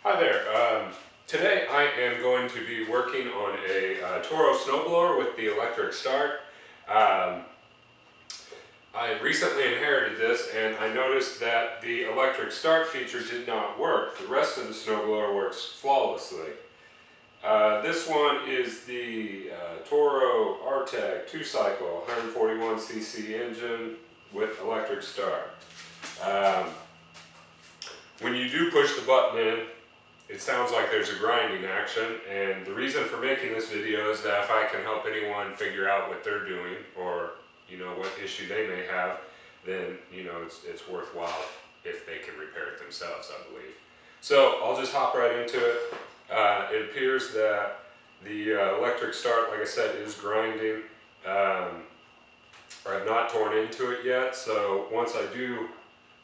Hi there. Today I am going to be working on a Toro snowblower with the electric start. Um, I recently inherited this and I noticed that the electric start feature did not work. The rest of the snowblower works flawlessly. This one is the Toro RTEC 2-cycle 141cc engine with electric start. Um, when you do push the button in, it sounds like there's a grinding action, and the reason for making this video is that if I can help anyone figure out what they're doing or what issue they may have, then it's worthwhile if they can repair it themselves, I believe. So I'll just hop right into it. It appears that the electric start, like I said, is grinding. I've not torn into it yet, so once I do,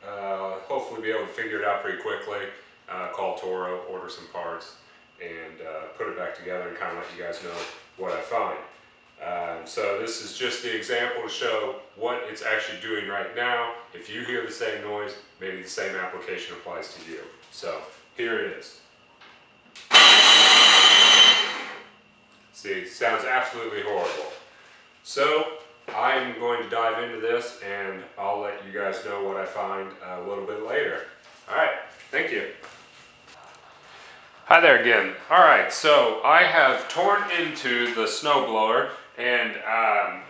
hopefully be able to figure it out pretty quickly. Call Toro, order some parts, and put it back together and kind of let you guys know what I find. So this is just the example to show what it's actually doing right now. If you hear the same noise, maybe the same application applies to you. So here it is. See, it sounds absolutely horrible. So I'm going to dive into this and I'll let you guys know what I find a little bit later. Alright, thank you. Hi there again. Alright, so I have torn into the snowblower and I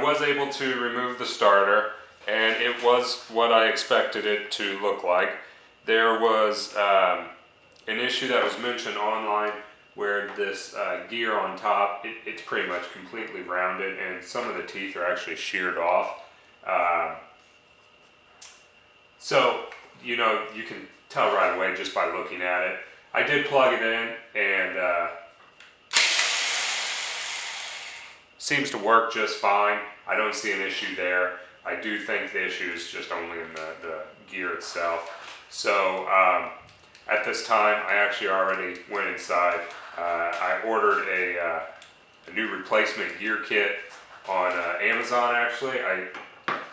was able to remove the starter, and it was what I expected it to look like. There was an issue that was mentioned online where this gear on top, it's pretty much completely rounded and some of the teeth are actually sheared off. So, you can tell right away just by looking at it. I did plug it in and seems to work just fine. I don't see an issue there. I do think the issue is just only in the gear itself. So at this time, I actually already went inside. I ordered a new replacement gear kit on Amazon actually. I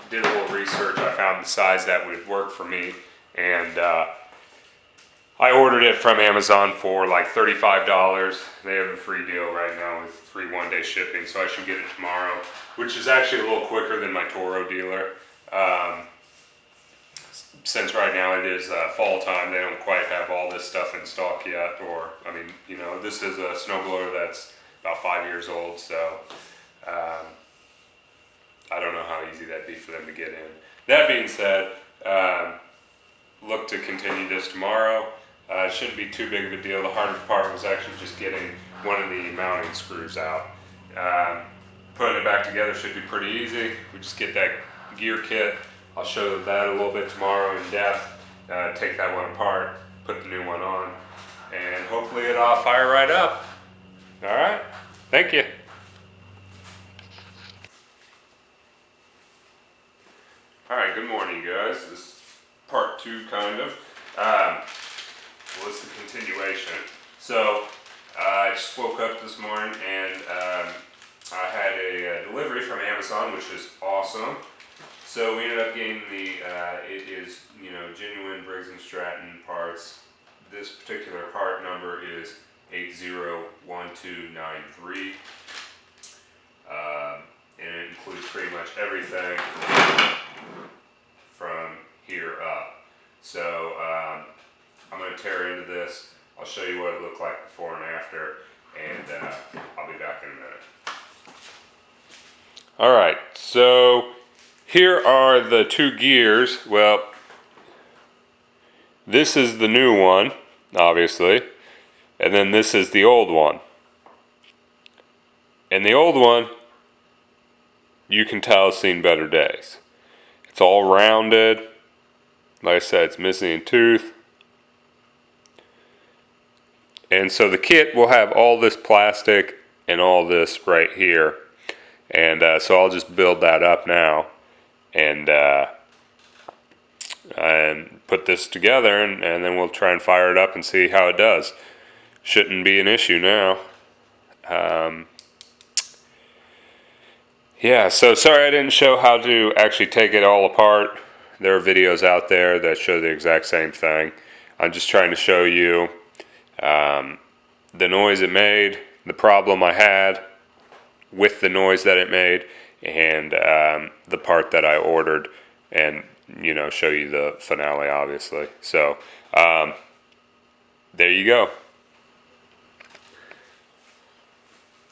did a little research. I found the size that would work for me, and I ordered it from Amazon for like $35. They have a free deal right now with free one-day shipping, so I should get it tomorrow, which is actually a little quicker than my Toro dealer. Since right now it is fall time, they don't quite have all this stuff in stock yet, or, I mean, this is a snowblower that's about 5 years old, so I don't know how easy that'd be for them to get in. That being said, look to continue this tomorrow. It shouldn't be too big of a deal. The hardest part was actually just getting one of the mounting screws out. Putting it back together should be pretty easy. We just get that gear kit. I'll show that a little bit tomorrow in depth. Take that one apart, put the new one on, and hopefully it'll fire right up. All right, thank you. All right, good morning, guys. This is part 2, kind of. Well, it's the continuation. So, I just woke up this morning and I had a delivery from Amazon, which is awesome. So we ended up getting the, it is, genuine Briggs & Stratton parts. This particular part number is 801293. And it includes pretty much everything from here up. So I'm going to tear into this. I'll show you what it looked like before and after, and I'll be back in a minute. Alright, so here are the 2 gears. Well, this is the new one, obviously, and then this is the old one. And the old one, you can tell has seen better days. It's all rounded. Like I said, it's missing a tooth. And so the kit will have all this plastic and all this right here. And so I'll just build that up now and put this together, and then we'll try and fire it up and see how it does. Shouldn't be an issue now. Yeah, so sorry I didn't show how to actually take it all apart. There are videos out there that show the exact same thing. I'm just trying to show you the noise it made, the problem I had with the noise that it made, and the part that I ordered, and show you the finale, obviously. So there you go.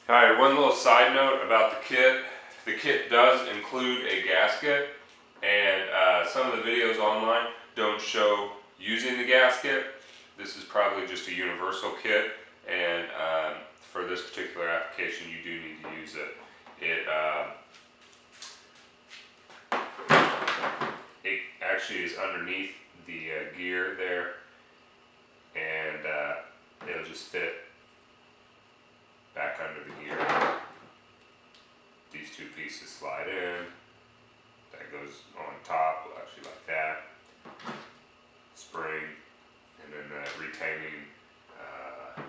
Alright, one little side note about the kit. The kit does include a gasket, and some of the videos online don't show using the gasket. This is probably just a universal kit, and for this particular application you do need to use it. It actually is underneath the gear there, and it'll just fit back under the gear. These two pieces slide in. That goes on top, actually like that. Spring, and then the retaining, I don't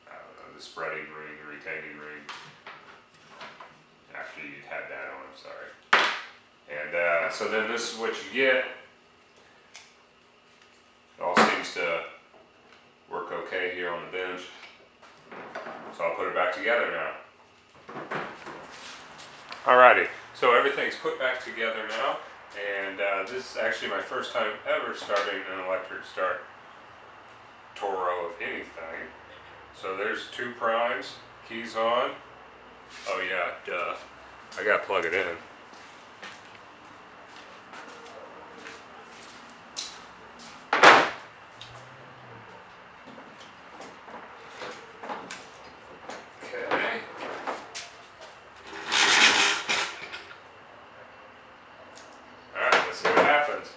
know, the spreading ring, the retaining ring. After you had that on, I'm sorry. And so then this is what you get. It all seems to work okay here on the bench. So I'll put it back together now. Alrighty, so everything's put back together now, and this is actually my first time ever starting an electric start Toro of anything. So there's 2 primes, keys on. Oh yeah, duh. I gotta plug it in. Okay. Alright, let's see what happens.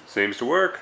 Seems to work.